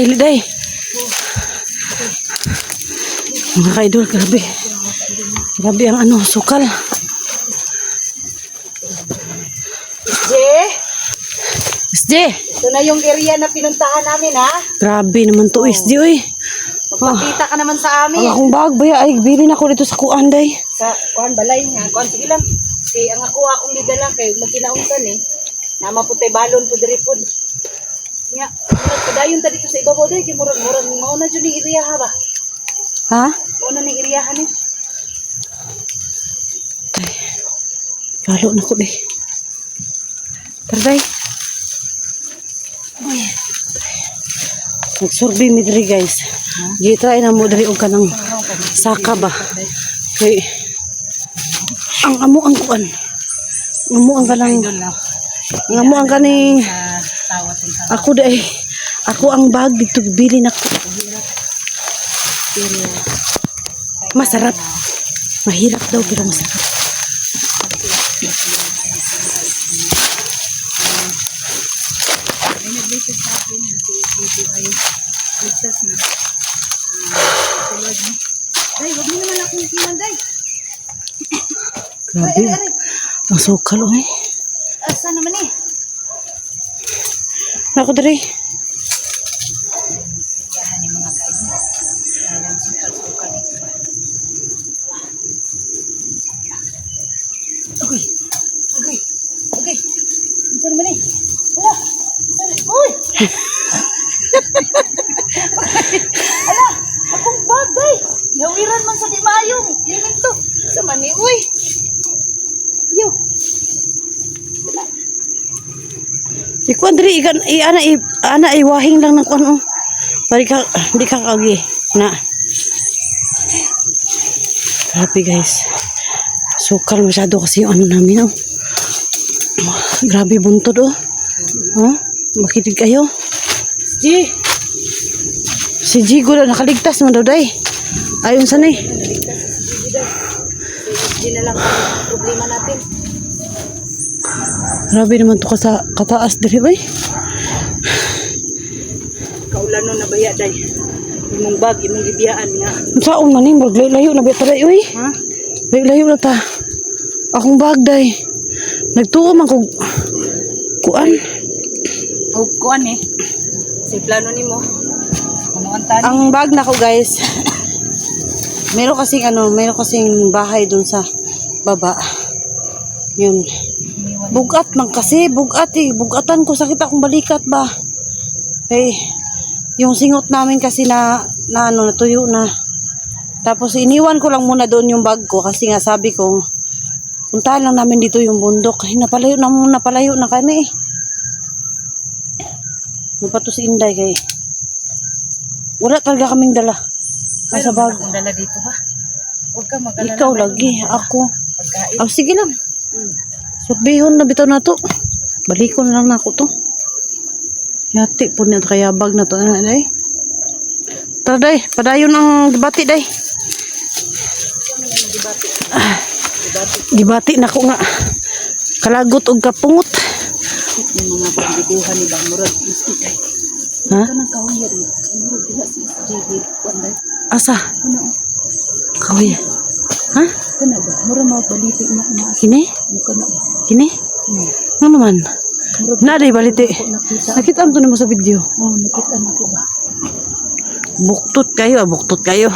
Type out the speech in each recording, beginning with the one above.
day, day. Mga ka-idol, grabe. Grabe ang ano, sukal. SJ! Ito na yung area na pinuntahan namin, ha? Grabe naman to, SJ, oy. Magpakita ka naman sa Ang amin. akong bag, baya, ay, bilin ako dito sa kuan, day. Sa kuhan balay nga. Kuhan, sige lang. Kay ang ako akong lidala kay magkinaunsan eh. Na maputay balon po diri po. Nga, padayon ta dito sa ibabaw day kay murag-murag mauna jud ni area ha ba? Ha? Mauna ni area ni. Tay. Kalo na ko, day. Tara, day. Nagsurvey mi diri, guys. Gitry na mo diri og kanang saka ba. Kay ang amo ang kuan. Amo ang kanang amo ang kaning ako day. Ako ang bag dito bili na ko. Masarap. Mahirap daw pero masarap. Nag-message sa akin na si video ay ligtas na. Day, wag mo naman akong ikiwan, day. Grabe. Ang sukal, oy. Asa naman eh? Ako diri. Yan yung mga kaibigan. Yan, sukal-sukal dito. Okay. Okay. Okay. Asa naman eh? Wala. Uy! Ala! Akong bagay! Yawiran man sa di mayong. Limin to. Sa mani, uy! Yo! Di ko andri ikan ana iwahing lang ng kuan oh. Bari ka di ka kagi na. Grabe, guys. Sukal masyado kasi yung ano namin oh. Grabe buntod oh. Oh, makinig kayo. Si Jigo na nakaligtas man daw, day. Ayon sa ni. Hindi na lang ang problema natin. Grabe naman to kataas diri bay. Kaulano na baya, day. Imong bag, imong gibiyaan nga. Saon man ni maglayo na beta day oy. Ha? Layo na ta. Akong bag, day. Nagtuo man kog kuan. O, kuan eh. Si plano ni mo. Kumuantan. Ang bag na ko, guys. Meron kasing bahay dun sa baba. Yun. Bugat man kasi, bugat eh. Bugatan ko, sakit akong balikat ba. Eh, yung singot namin kasi natuyo na. Tapos iniwan ko lang muna doon yung bag ko kasi nga sabi ko, puntahan lang namin dito yung bundok. Ay, napalayo na kami eh. Napato si Inday kay wala talaga kaming dala. Nasa bag. Akong dala dito ba? Huwag ka mag-alala. Ikaw lagi, ako. Pagkain. Oh, sige lang. Surbihon na bitaw na to. Balikon lang na ako to. Yati po niya kaya bag na to. Ano, day? Tara, day. Padayon ang gibati, day. Gibati na ko nga. Kalagot og kapungot. Yung mga pagbiduhan ni Bang Murad. Ha? Ito ng kahuyan. Murad, diba si JB. Kuanday. Asa? Ano? Kaway. Ha? Kana ba? Murad mga baliti na kumaas. Kini? Kana. Kini? Ano naman? Na, day, balite. Nakita. Nakita mo to na mo sa video. Oh, nakita na ko ba? Buktot kayo, buktot kayo.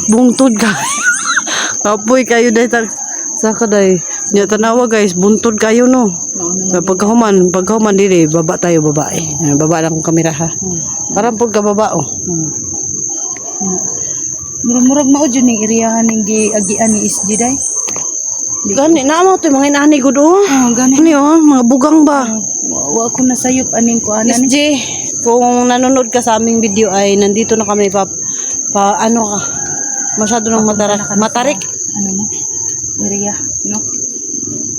Bungtod kayo. Kapoy kayo day saka day. Nya tanawa, guys, buntod kayo no. Pagkahuman dili baba tayo babae. Baba lang ang kamera ha. Parang pud ka baba oh. Murag mao jud ning iriyahan ning giagian ni SG day. Gani na mo to mga inani gud oh. Gani. Ano yun, mga bugang ba? Wa ko nasayop aning ko ana ni. SG, kung nanonood ka sa aming video ay nandito na kami pa ano ka. Masyado nang matarik. Ano mo? Iriya, no?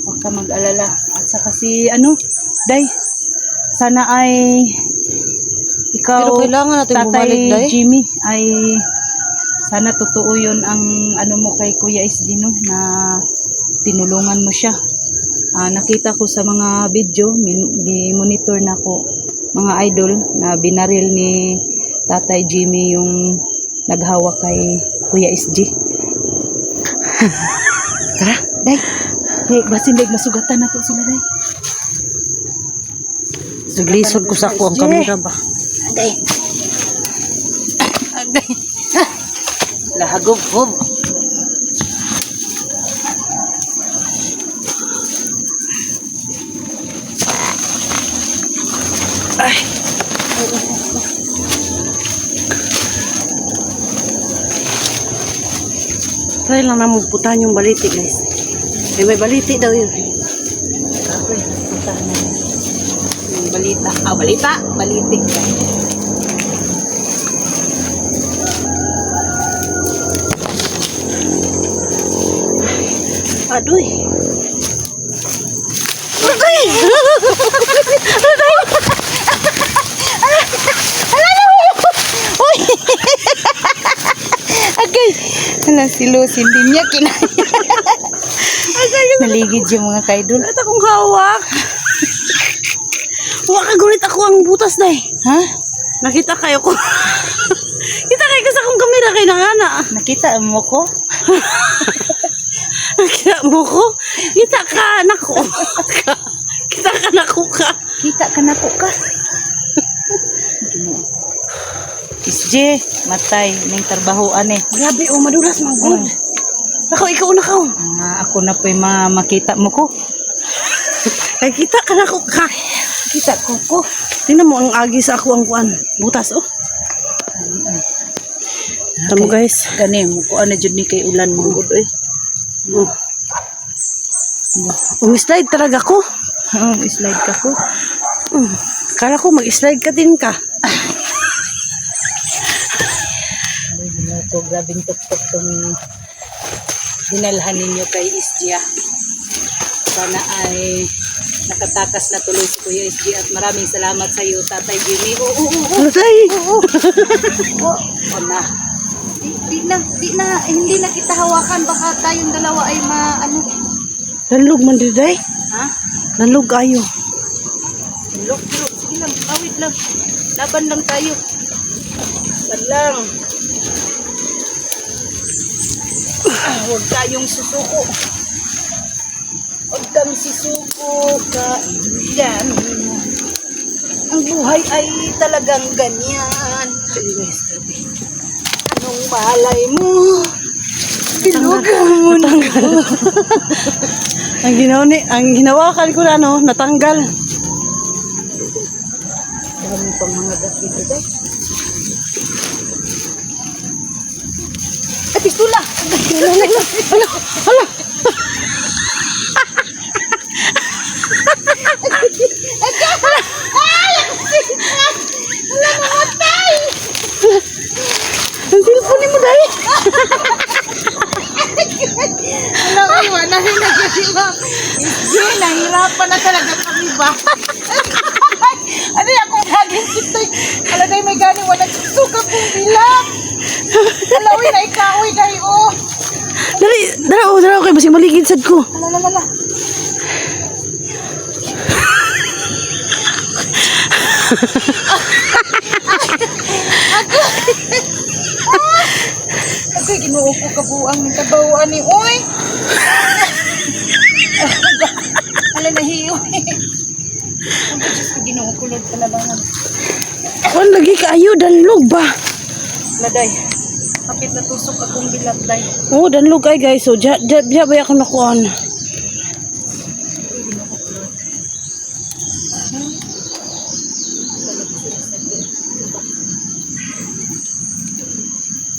Huwag ka mag-alala. At saka si day, sana ay ikaw, Pero kailangan natin bumalik, day. Jimmy, ay sana totoo yun ang mo kay Kuya SD, no? Na tinulungan mo siya. Nakita ko sa mga video, monitor na ko mga idol, na binaril ni Tatay Jimmy yung naghawak kay Kuya SG. Tara, day. Day, basin day, masugatan na to sila, day. Naglisod ko sa ako ang kamera ba. Day. Day. Lahagog-hog. Ay. Try lang na magputahan yung baliti, guys. May baliti daw yun. Ako'y punta na yung balita. Balita? Balitik. Adoy. Agay! Hala, si Lucy, hindi niya kinaya. Naligid yung mga kaidol. At akong hawak. Wakagulit ako ang butas na eh. Ha? Nakita kayo ko. Kita kayo kasi akong kamera kay nangana. Nakita mo ko? Nakita mo ko? Kita ka, nako. Kita ka, nako ka. Kita ka na po ka. SJ, matay. Ning tarbahoan eh. Grabe, oh, madulas, magod. Nako, ikaw na ka. Ako na po yung makita mo ko. Ay, kita ka, nako ka. Kita ko ko. Tingnan mo ang agi sa ako ang kuan. Butas, oh. Tamo guys. Gani mo ko ano jud ni kay ulan mo gud eh. Oh. Umi-slide talaga ko. Slide ka ko. Kala ko mag-slide ka din ka. To grabing tuktok tong dinalhan ninyo kay SG. Sana ay nakatakas na tuloy si Kuya SG at maraming salamat sa iyo, Tatay Jimmy. Lusay! Na. Di na, hindi na kita hawakan. Baka tayong dalawa ay Nalug man diday. Ha? Nalug ayo. Look, sige lang, awit lang. Laban lang tayo. Laban lang. Huwag tayong susuko. Huwag kang sisuko, kaibigan. Ang buhay ay talagang ganyan. Anong malay mo? Bilugan mo na. Ang hinawakan ko na natanggal. Dami pang mga gatid dito. Ay, pistola! Hala! Hala! Ang cellphone mo dahil. Alam mo, iwan na rin nagkasiwa. Jay, nahirapan na talaga kami ba? Ano yung akong naging sitoy? Alagay may gani, wala suka kong bilang. Alawin na ikaw, kayo. Dali, dala kayo. Basing maligid sad ko. Alala. Ako ginuo ko kabuang ng kabawaan ni Uy. Ala nahiyo. Ang Diyos ko ginuo ko lang talabangan. Kung lagi kaayo, danlog ba? Laday. Kapit na tusok akong bilat, day. Oo, danlog ay guys. So, diya ba ako nakuhaan?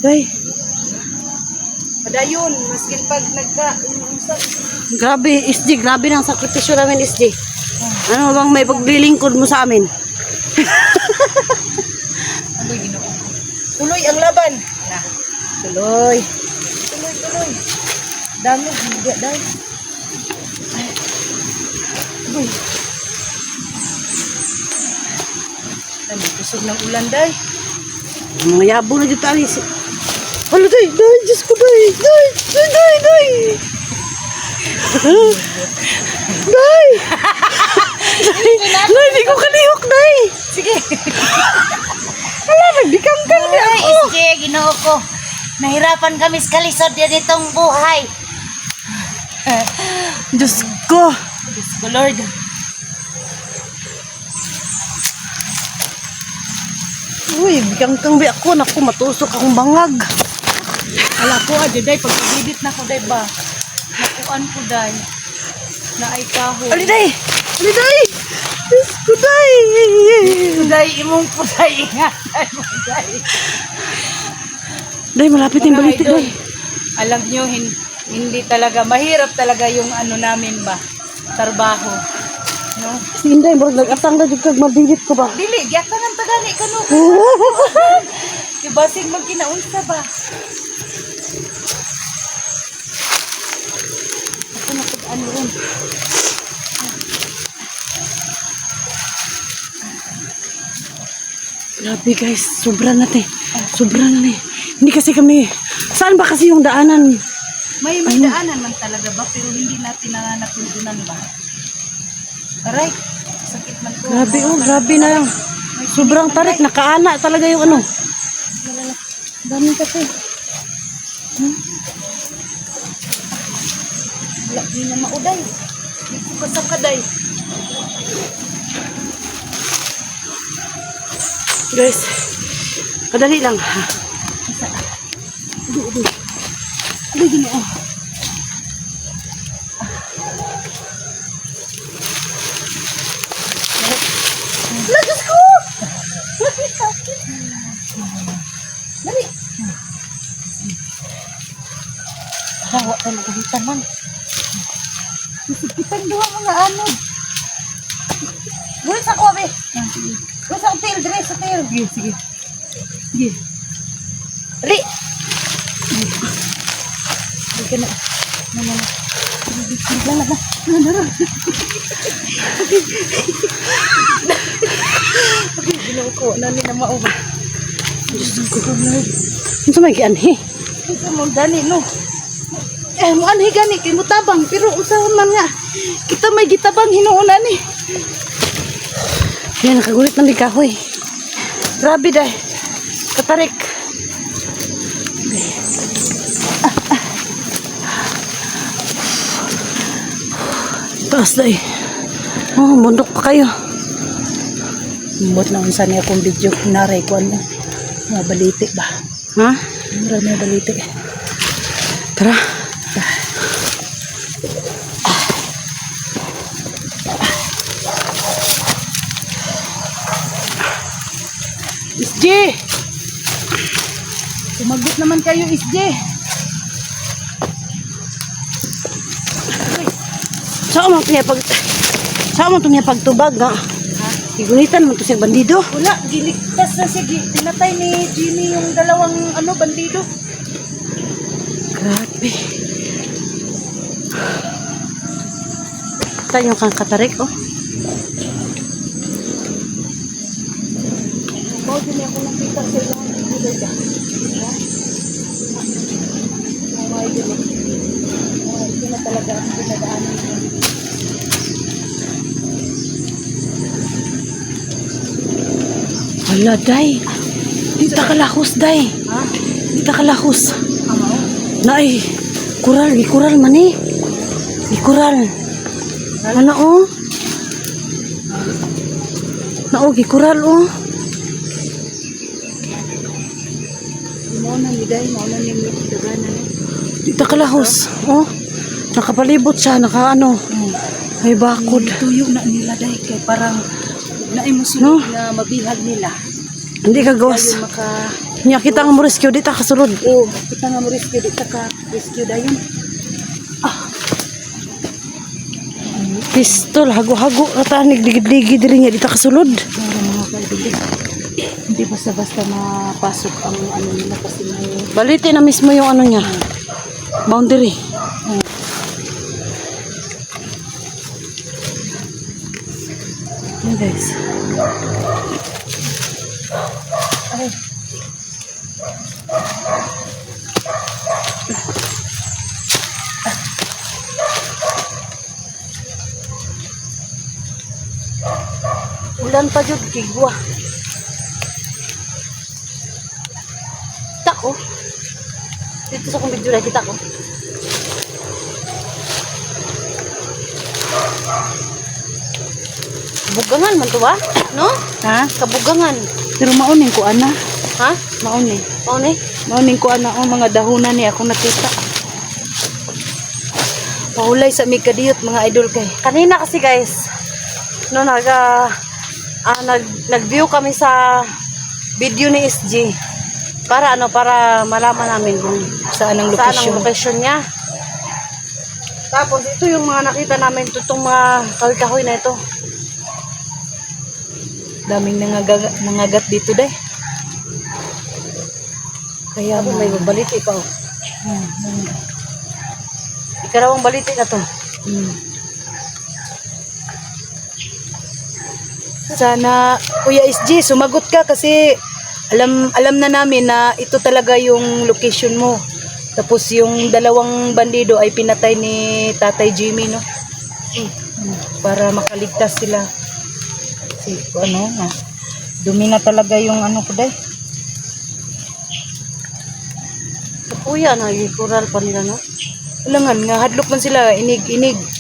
Ay, Padayon, maskin pag grabe, SG. Grabe ng sakripisyo namin, SG. Ano bang may paglilingkod mo sa amin? Amoy ginoo. Tuloy ang laban. Na. Tuloy. Tuloy. Dami, hindi dahil. Uy. Ano, kusog ng ulan, day. Mga yabo na dito alis. Hala, day, Diyos ko, day. Day, hindi ko kalihok, day. Sige. Wala, nagdikangkang di Ay, ako. SJ, ginoo ko. Nahirapan kami sa kalisod din itong buhay. Diyos ko. Diyos ko, Lord. Uy, bikangkang di ako. Naku, matusok akong bangag. Ala ko, day, pagkabidit na ko, day ba? Nakuan ko, day. Na ay kahoy. Aliday! Aliday! Diyos ko, day! Puday, imong puday. Ingatan mo, day. Day, malapit yung Mga baliti, idol, day. alam nyo, hindi talaga, mahirap talaga yung ano namin ba, trabaho. No? Si Inday, murag nag-atang na kag mabilit ko ba? Dili, giyak na ng tagani ka no. Ibasig magkinaunsa ba? Ako na ano ron. Grabe guys, sobra na te. Sobra na eh. Hindi kasi kami, saan ba kasi yung daanan? May daanan man talaga ba, pero hindi natin natutunan ba? Aray, sakit man ko. Grabe oh, grabe na lang. Sobrang tarik, nakaana talaga yung ano. Dami kasi. Wala, di na mauday. Di ko kasakaday. Guys, kadali lang. Ano gini oh? Lagas ko! Dali. Hawa ka nagahitan man. Isipitan doon mga anod. Gulis ako, abe. Gulis ako, tail, dress, tail. Sige, sige. Sige. Ali! Hindi ka na. Ginoo nani na mauba. Diyos ko, Lord. Ano sa may gianhi? Ito mo gani no. Mo anhi gani kay mutabang pero usahan man nga. Kita may gitabang hinuuna ni. Yan, nakagulit ng kahoy. Grabe dahil. Katarik. Taas dahil. Oh, bundok pa kayo. Imot na unsa niya kung video naray ko ano. Mga baliti ba? Ha? Mura mga baliti. Tara. SJ! Sumagot naman kayo, SJ. Saan mo niya pagtubag nga? Igunitan mo to siya bandido. Wala, giligtas na siya. Tinatay ni Jimmy yung dalawang bandido. Grabe. Ito yung kang katarik, oh. Bawa din ako nakita sa ilang video ba? Maway din ako. Ito na talaga ang pinadaanan ko. Wala, day. Di ta kalahos, day. Ha? Di ta kalahos. Amaw? Nay, gikural man eh. Gikural. Ano, oh? Gikural, oh. Mauna ni Day, mauna ni Daganan. Di ta kalahos, oh. Nakapalibot siya, nakaano. Ay, bakod. Tuyo na nila Day, kay parang No? naimusunod na mabilhag nila. Hindi ka Kaya gawas. yun Nya kita nga mo rescue, di ta kasulod. kita nga mo rescue, di ka rescue dayon. Pistol, hago-hago. Ratanig, ligid-ligid rin niya, di ta kasulod. Para mga kaibigan. Hindi basta-basta mapasok ang ano nila kasi may Baliti na mismo yung ano niya. Boundary. Yan guys. ay, Ulan pa jud kigwa. ako. Dito sa kong video na kita ko. Bugangan man to ba? No? Ha? Kabugangan. Pero mauning ko ana. Ha? Mauning. Mao ni? Mauning ko ana ang mga dahunan ni ako nakita. Mahulay sa mi kadiyot mga idol kay. Kanina kasi guys, no nag-view kami sa video ni SG para para malaman namin kung Saan ang saan ang location? location niya. Tapos ito yung mga nakita namin, itong mga kahoy-kahoy na ito. Daming nangagat dito day. Kaya Tapos may baliti pa. Oh. Hmm. Ikarawang baliti na to. Hmm. Sana Kuya SG sumagot ka kasi alam na namin na ito talaga yung location mo. Tapos yung dalawang bandido ay pinatay ni Tatay Jimmy, no? Para makaligtas sila. Kasi dumi na talaga yung ko day. Kuya, nagikural pa nila, no? Ulangan nga hadlok man sila inig-inig.